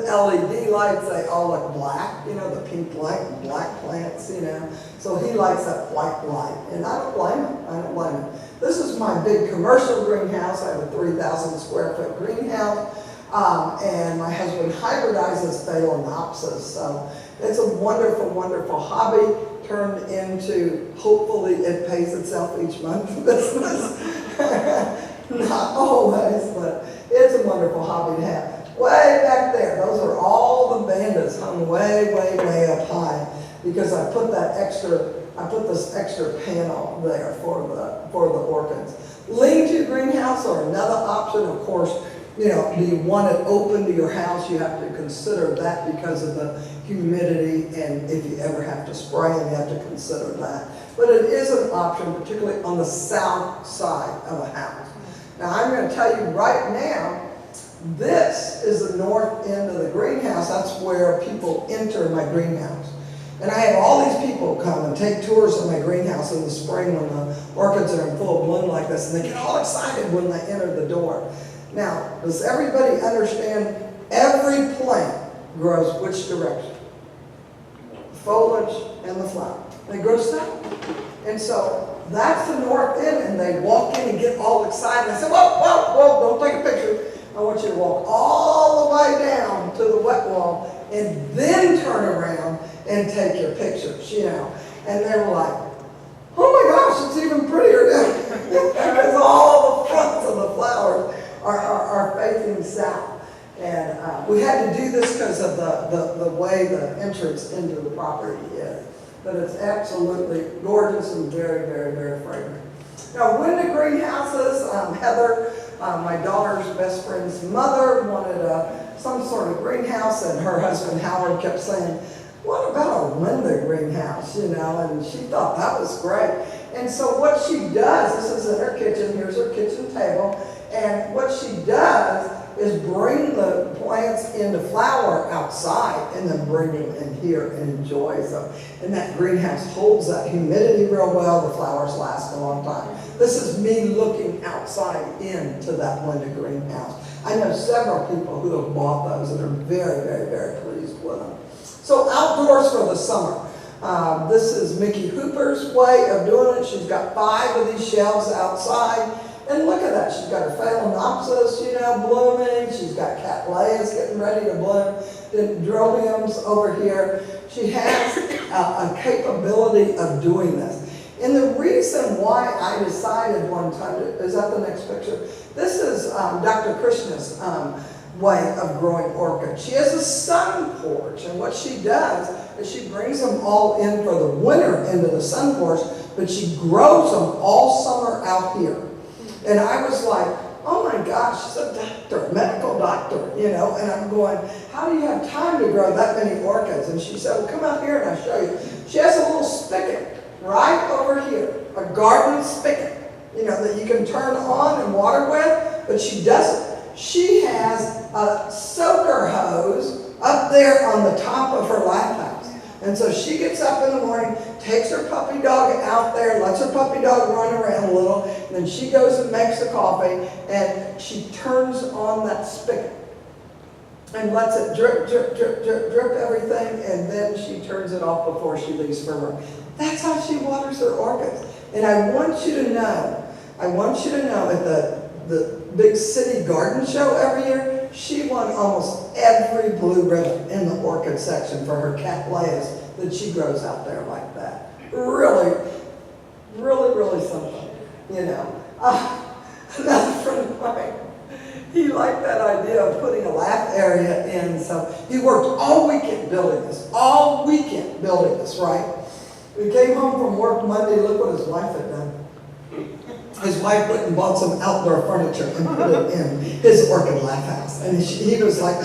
LED lights, they all look black, you know, the pink light and black plants, you know. So he likes that white light, and I don't blame him. I don't blame him. This is my big commercial greenhouse. I have a 3,000 square foot greenhouse, and my husband hybridizes phalaenopsis. So it's a wonderful, wonderful hobby turned into, hopefully it pays itself each month business. Not always, but it's a wonderful hobby to have. Way back there, those are all the bandas hung way, way, way up high because I put this extra panel there for the orchids. Lean-to greenhouse or another option, of course. You know, do you want it open to your house? You have to consider that because of the humidity, and if you ever have to spray them, you have to consider that. But it is an option, particularly on the south side of a house. Now, I'm going to tell you right now, this is the north end of the greenhouse. That's where people enter my greenhouse. And I have all these people come and take tours of my greenhouse in the spring when the orchids are in full bloom like this, and they get all excited when they enter the door. Now, does everybody understand every plant grows which direction? The foliage and the flower. They grow south. And so that's the north end, and they walk in and get all excited. I said, whoa, whoa, whoa, don't take a picture. I want you to walk all the way down to the wet wall and then turn around and take your pictures, you know. And they were like, oh my gosh, it's even prettier now. Because all the fronts of the flowers are facing south. And we had to do this because of the way the entrance into the property is. But it's absolutely gorgeous and very, very, very fragrant. Now, window greenhouses, Heather, my daughter's best friend's mother, wanted some sort of greenhouse, and her husband Howard kept saying, what about a window greenhouse, you know, and she thought that was great. And so what she does, this is in her kitchen, here's her kitchen table, and what she does is bring the plants into flower outside and then bring them in here and enjoy them. And that greenhouse holds that humidity real well, the flowers last a long time. This is me looking outside into that window greenhouse. I know several people who have bought those and are very, very, very pleased with them. So outdoors for the summer. This is Mickey Hooper's way of doing it. She's got 5 of these shelves outside. And look at that. She's got her phalaenopsis, you know, blooming. She's got cattleyas getting ready to bloom. Dendrobiums over here. She has a capability of doing this. And the reason why I decided one time, is that the next picture? This is Dr. Krishna's way of growing orchids. She has a sun porch, and what she does is she brings them all in for the winter into the sun porch, but she grows them all summer out here. And I was like, oh my gosh, she's a doctor, medical doctor, you know, and I'm going, how do you have time to grow that many orchids? And she said, well, come out here and I'll show you. She has a little spigot right over here, a garden spigot, you know, that you can turn on and water with, but she doesn't. She has a soaker hose up there on the top of her lap house. And so she gets up in the morning, takes her puppy dog out there, lets her puppy dog run around a little, and then she goes and makes the coffee, and she turns on that spigot and lets it drip, drip, drip, drip, drip everything, and then she turns it off before she leaves for work. That's how she waters her orchids. And I want you to know at the big city garden show every year, she won almost every blue ribbon in the orchid section for her cattleyas that she grows out there like that. Really, really, really something, you know. Another friend of mine, he liked that idea of putting a lap area in, so he worked all weekend building this, right? We came home from work Monday, look what his wife had done. His wife went and bought some outdoor furniture and put it in his orchid lap house. And he was like,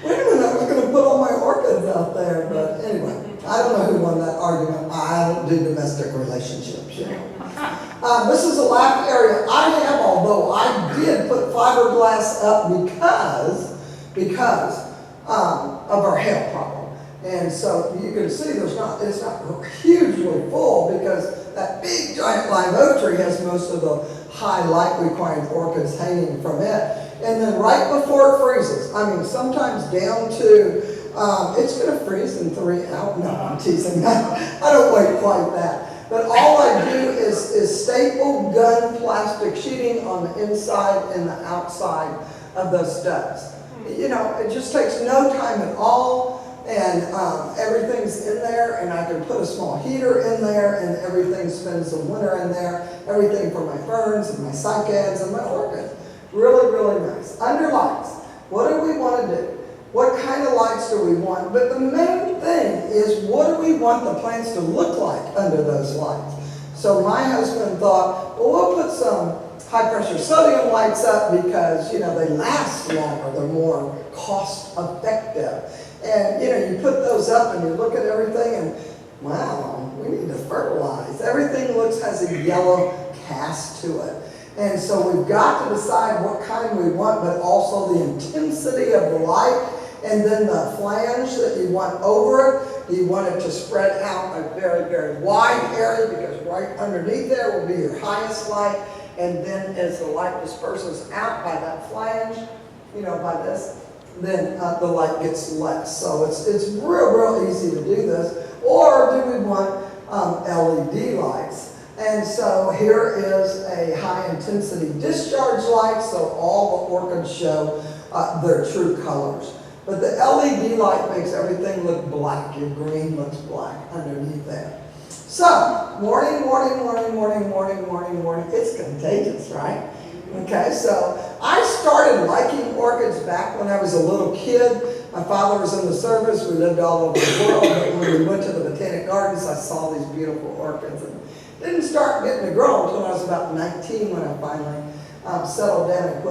wait a minute, I was going to put all my orchids out there. But anyway, I don't know who won that argument. I don't do domestic relationships, you know. This is a lap area I have, although I did put fiberglass up because of our hail problem. And so you can see it's not hugely full because that big giant live oak tree has most of the high light requiring orchids hanging from it. And then right before it freezes, I mean, sometimes down to, it's going to freeze in 3 hours. No, I'm teasing. I don't wait quite that. But all I do is staple gun plastic sheeting on the inside and the outside of those studs. You know, it just takes no time at all, and everything's in there, and I can put a small heater in there, and everything spends the winter in there. Everything for my ferns and my cycads and my orchids. Really, really nice. Under lights, what do we want to do? What kind of lights do we want? But the main thing is, what do we want the plants to look like under those lights? So my husband thought, well, we'll put some high-pressure sodium lights up because, you know, they last longer. They're more cost-effective. And, you know, you put those up and you look at everything and, wow, we need to fertilize. Everything has a yellow cast to it. And so we've got to decide what kind we want, but also the intensity of the light, and then the flange that you want over it. You want it to spread out a very, very wide area, because right underneath there will be your highest light. And then as the light disperses out by that flange, you know, by this, then the light gets less. So it's real easy to do this. Or do we want LED lights? And so here is a high intensity discharge light, so all the orchids show their true colors. But the LED light makes everything look black. Your green looks black underneath there. So, morning. It's contagious, right? Okay, so I started liking orchids back when I was a little kid. My father was in the service. We lived all over the world. But when we went to the Botanic Gardens, I saw these beautiful orchids. And didn't start getting to grow until I was about 19, when I finally settled down and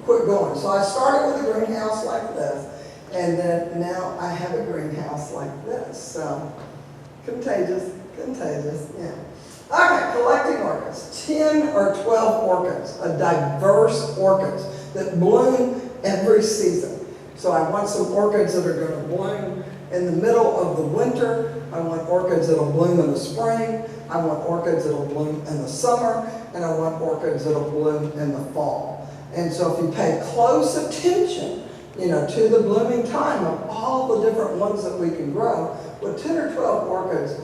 quit going. So I started with a greenhouse like this. And then now I have a greenhouse like this. So contagious, yeah. Okay, collecting orchids. 10 or 12 orchids, a diverse orchids that bloom every season. So I want some orchids that are going to bloom in the middle of the winter. I want orchids that will bloom in the spring. I want orchids that will bloom in the summer. And I want orchids that will bloom in the fall. And so if you pay close attention, you know, to the blooming time of all the different ones that we can grow, with 10 or 12 orchids,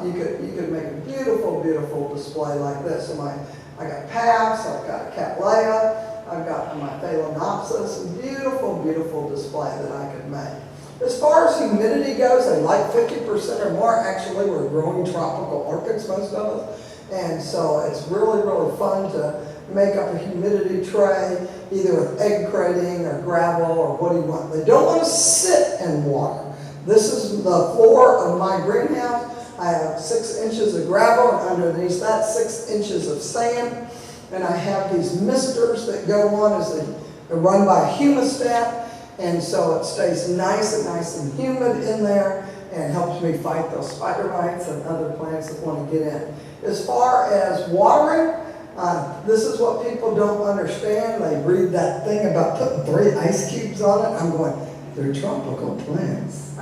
you could make a beautiful display like this. So I got paths, I've got a cattleya, I've got my phalaenopsis, a beautiful display that I could make. As far as humidity goes, I like 50% or more. Actually, we're growing tropical orchids, most of us. And so it's really fun to make up a humidity tray, either with egg crating or gravel or what do you want. They don't want to sit in water. This is the floor of my greenhouse. I have 6 inches of gravel, and underneath that 6 inches of sand. And I have these misters that go on as they're run by a humidistat. And so it stays nice and humid in there, and helps me fight those spider mites and other plants that want to get in. As far as watering, this is what people don't understand. They read that thing about putting 3 ice cubes on it. I'm going, they're tropical plants.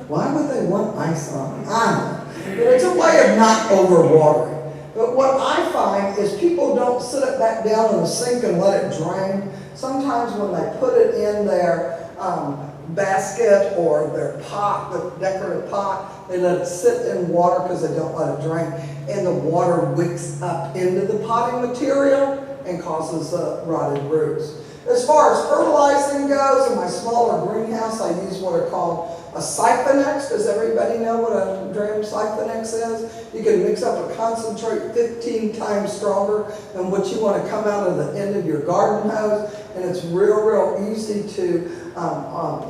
Why would they want ice on them? I don't know. But it's a way of not overwatering. But what I find is people don't sit it back down in the sink and let it drain. Sometimes when they put it in their basket or their pot, the decorative pot, they let it sit in water because they don't let it drain. And the water wicks up into the potting material and causes rotted roots. As far as fertilizing goes, in my smaller greenhouse, I use what are called a Siphon-X. Does everybody know what a dram Siphon-X is? You can mix up a concentrate 15 times stronger than what you want to come out of the end of your garden hose. And it's real easy to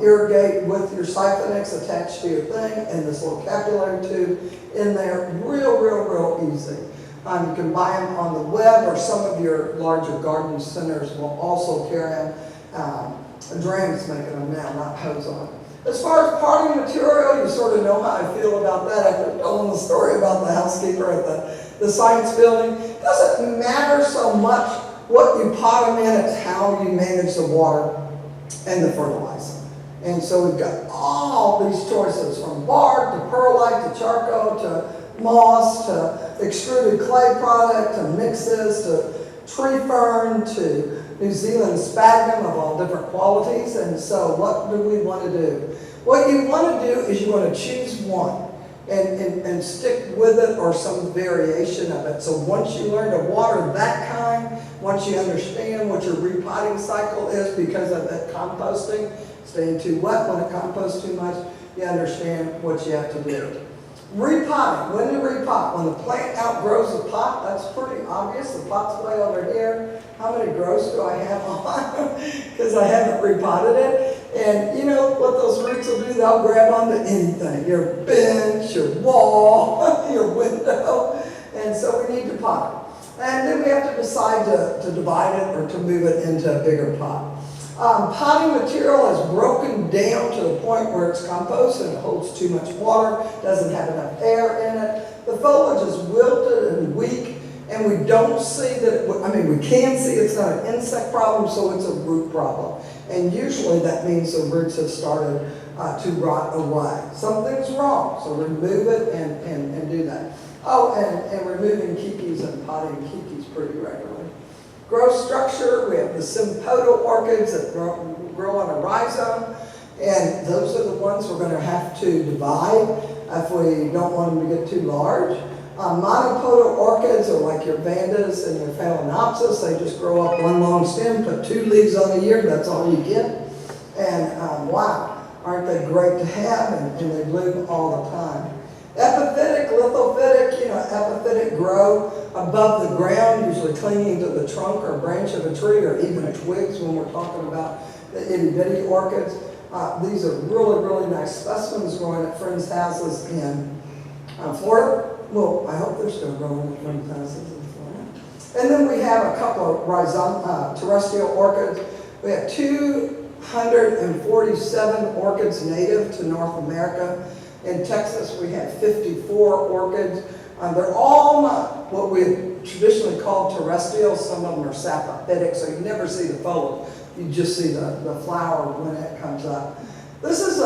irrigate with your Siphon-X attached to your thing, and this little capillary tube in there. Real easy. You can buy them on the web, or some of your larger garden centers will also carry them. Drams making them now, not hose on. As far as potting material, you sort of know how I feel about that after telling the story about the housekeeper at the science building. It doesn't matter so much what you pot them in, it's how you manage the water and the fertilizer. And so we've got all these choices, from bark to perlite to charcoal to moss to extruded clay product to mixes to tree fern to New Zealand sphagnum of all different qualities. And so what do we want to do? What you want to do is you want to choose one and stick with it or some variation of it. So once you learn to water that kind, once you understand what your repotting cycle is because of that composting, staying too wet when it composts too much, you understand what you have to do. Repotting. When to repot? When the plant outgrows the pot, that's pretty obvious. The pot's way over here. How many growths do I have on? Because I haven't repotted it. And you know what those roots will do? They'll grab onto anything. Your bench, your wall, your window. And so we need to pot it. And then we have to decide to divide it or to move it into a bigger pot. Potting material is broken down to the point where it's compost and it holds too much water, doesn't have enough air in it. The foliage is wilted and weak, and we don't see that, we can see it's not an insect problem, so it's a root problem. And usually that means the roots have started to rot away. Something's wrong, so remove it and do that. Oh, and removing kikis and potting kikis pretty regularly. Growth structure, we have the sympodal orchids that grow on a rhizome, and those are the ones we're going to have to divide if we don't want them to get too large. Monopodal orchids are like your vandas and your phalaenopsis. They just grow up one long stem, put 2 leaves on a year, that's all you get. And wow, aren't they great to have, and they bloom all the time. Epiphytic, lithophytic, epiphytic grow above the ground, usually clinging to the trunk or branch of a tree or even twigs when we're talking about the itty bitty orchids. These are really, really nice specimens growing at friends' houses in Florida. Well, I hope they're still growing at friends' houses in Florida. And then we have a couple of terrestrial orchids. We have 247 orchids native to North America. In Texas, we have 54 orchids. They're all not what we traditionally call terrestrial. Some of them are saprophytic, so you never see the foliage. You just see the flower when it comes up. This is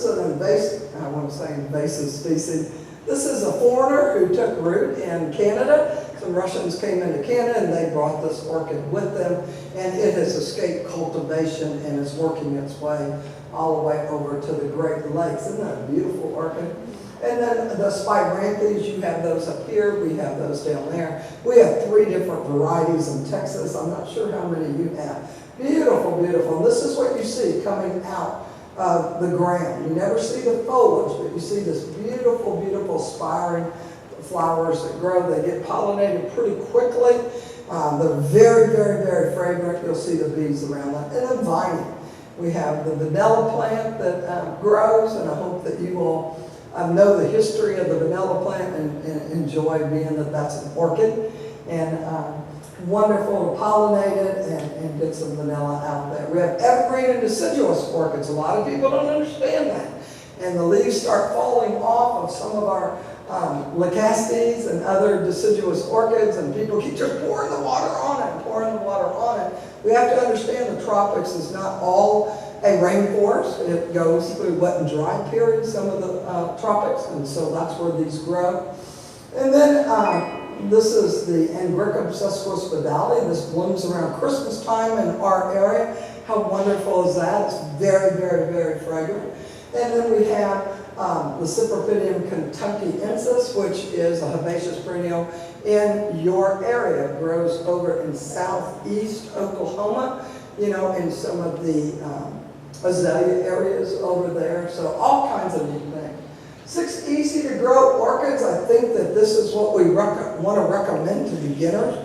an invasive, I want to say invasive species. This is a foreigner who took root in Canada. Some Russians came into Canada and they brought this orchid with them, and it has escaped cultivation and is working its way all the way over to the Great Lakes. Isn't that a beautiful orchid? And then the spiranthes, you have those up here, we have those down there. We have 3 different varieties in Texas. I'm not sure how many you have. Beautiful, beautiful. And this is what you see coming out of the ground. You never see the foliage, but you see this beautiful, beautiful spiring flowers that grow. They get pollinated pretty quickly. They're very, very, very fragrant. You'll see the bees around that. And then vining. We have the vanilla plant that grows, and I hope that you will know the history of the vanilla plant and enjoy being that that's an orchid. And wonderful to pollinate it and get some vanilla out there. We have evergreen and deciduous orchids. A lot of people don't understand that. And the leaves start falling off of some of our leucastes and other deciduous orchids, and people keep just pouring the water on it, pouring the water on it. We have to understand the tropics is not all a rainforest. It goes through wet and dry periods, some of the tropics, and so that's where these grow. And then this is the Angrichum sesquispedale. This blooms around Christmas time in our area. How wonderful is that? It's very, very, very fragrant. And then we have the Cypripedium kentuckiensis, which is a herbaceous perennial in your area. It grows over in southeast Oklahoma, in some of the azalea areas over there. So all kinds of neat things. 6 easy to grow orchids. I think that this is what we want to recommend to beginners,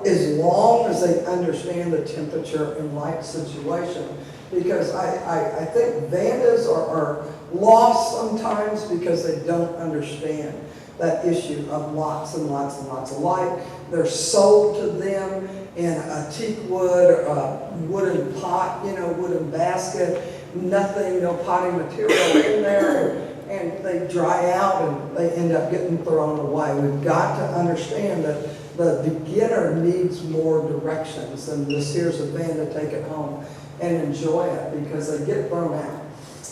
as long as they understand the temperature and light situation. Because I think vandas are lost sometimes because they don't understand that issue of lots and lots and lots of light. They're sold to them in a teak wood or a wooden pot, wooden basket, nothing, no potting material in there, and they dry out and they end up getting thrown away. We've got to understand that the beginner needs more directions than this here's a vanda, take it home and enjoy it, because they get thrown out.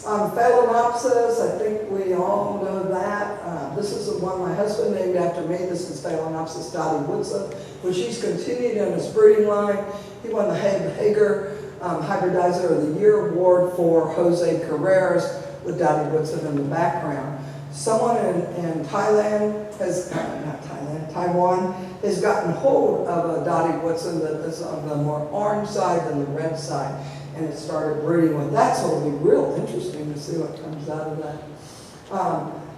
Phalaenopsis, I think we all know that. This is the one my husband named after me. This is Phalaenopsis Dotty Woodson, which he's continued in his breeding line. He won the Hager Hybridizer of the Year Award for Jose Carreras with Dotty Woodson in the background. Someone in Thailand has, Taiwan has gotten hold of a Dotty Woodson that is on the more orange side than the red side, and it started breeding with that, so it'll be real interesting to see what comes out of that.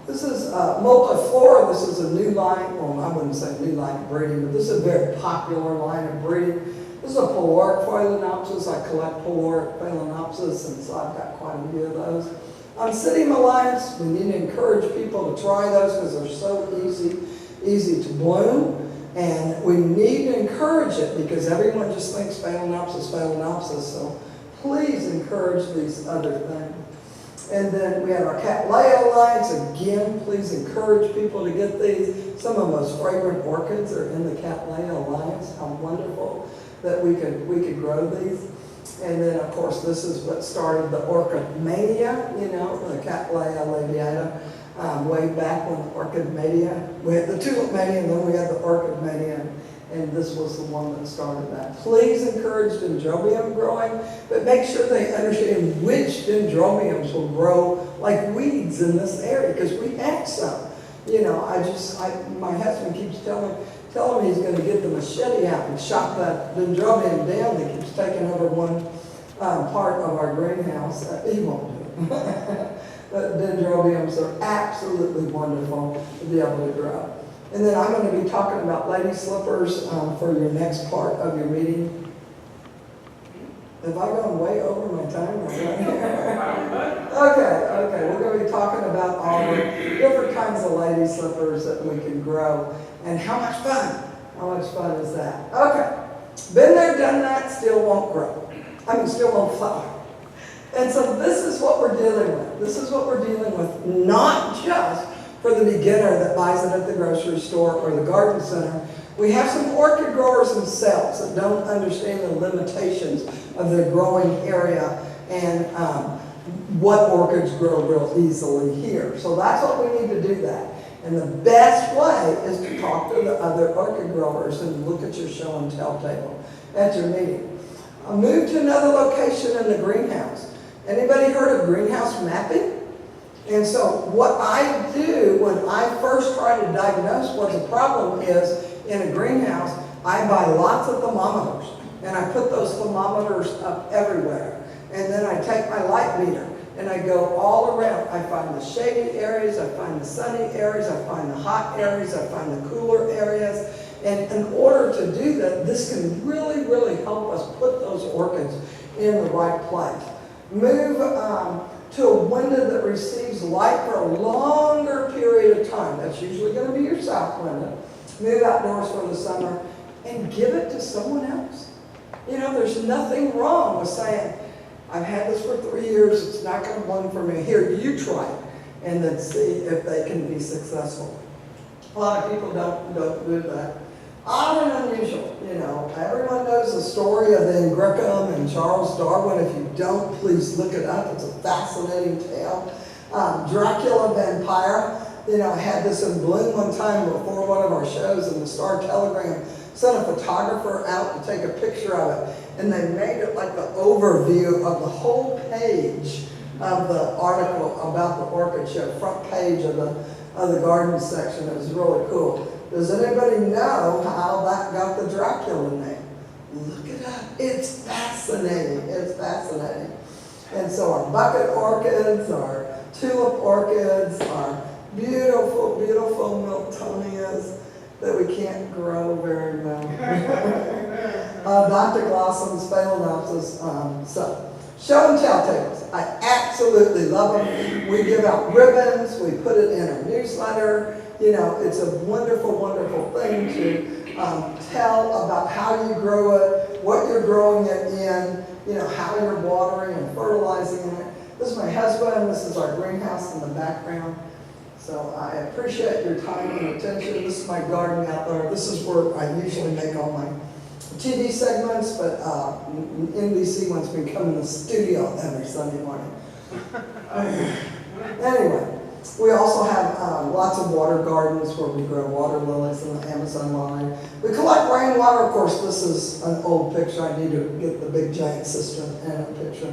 This is multiflora. This is a new line, well, I wouldn't say new line of breeding, but this is a very popular line of breeding. This is a Phalarope Phalaenopsis. I collect Phalarope Phalaenopsis, and so I've got quite a few of those. City Alliance, we need to encourage people to try those because they're so easy to bloom. And we need to encourage it because everyone just thinks Phalaenopsis, so please encourage these other things. And then we have our Cattleya Alliance. Again, please encourage people to get these. Some of the most fragrant orchids are in the Cattleya Alliance. How wonderful that we could grow these. And then, of course, this is what started the orchid mania, you know, the Cattleya labiata, way back when the orchid mania, we had the tulip mania, and then we had the orchid mania, and this was the one that started that. Please encourage dendrobium growing, but make sure they understand which dendrobiums will grow like weeds in this area, because we have some. You know, my husband keeps telling me he's going to get the machete out and chop that dendrobium down that keeps taking over one part of our greenhouse. He won't do it. But dendrobiums are absolutely wonderful to be able to grow. And then I'm going to be talking about lady slippers for your next part of your meeting. Have I gone way over my time? Okay, we're going to be talking about all the different kinds of lady slippers that we can grow. And how much fun is that? Okay, been there, done that, still won't grow. Still won't flower. And so this is what we're dealing with. This is what we're dealing with, not just for the beginner that buys it at the grocery store or the garden center. We have some orchid growers themselves that don't understand the limitations of their growing area and what orchids grow real easily here. So that's what we need to do that. And the best way is to talk to the other orchid growers and look at your show and tell table at your meeting. I'll move to another location in the greenhouse. Anybody heard of greenhouse mapping? And so what I do when I first try to diagnose what the problem is in a greenhouse, I buy lots of thermometers. And I put those thermometers up everywhere. And then I take my light meter and I go all around. I find the shady areas, I find the sunny areas, I find the hot areas, I find the cooler areas. And in order to do that, this can really, really help us put those orchids in the right place. Move to a window that receives light for a longer period of time. That's usually going to be your south window. Move outdoors for the summer and give it to someone else. You know, there's nothing wrong with saying, I've had this for 3 years, it's not going to bloom for me. Here, you try it, and then see if they can be successful. A lot of people don't do that. Odd and unusual, you know. Everyone knows the story of the Ingricum and Charles Darwin. If you don't, please look it up. It's a fascinating tale. Dracula vampire, you know, had this in bloom one time before one of our shows, and the Star Telegram sent a photographer out to take a picture of it, and they made it like the overview of the whole page of the article about the orchid show, front page of the garden section. It was really cool. Does anybody know how that got the Dracula name? Look it up. It's fascinating. It's fascinating. And so our bucket orchids, our tulip orchids, our beautiful, beautiful Miltonias that we can't grow very well. Odontoglossums, Phalaenopsis. So, show and tell tables. I absolutely love them. We give out ribbons. We put it in our newsletter. You know, it's a wonderful, wonderful thing to tell about how you grow it, what you're growing it in, you know, how you're watering and fertilizing it. This is my husband. This is our greenhouse in the background. So I appreciate your time and attention. This is my garden out there. This is where I usually make all my TV segments, but NBC wants me to come in the studio every Sunday morning. Anyway, We also have lots of water gardens where we grow water lilies in the Amazon line. We collect rainwater. Of course, this is an old picture. I need to get the big giant cistern in a picture.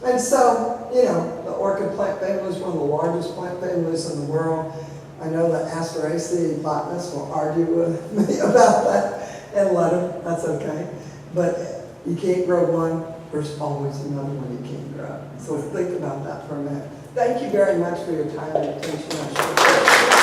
And so, you know, the orchid plant family is one of the largest plant families in the world. I know that Asteraceae botanists will argue with me about that, and let them. That's okay. But you can't grow one. There's always another one you can't grow. So think about that for a minute. Thank you very much for your time and attention.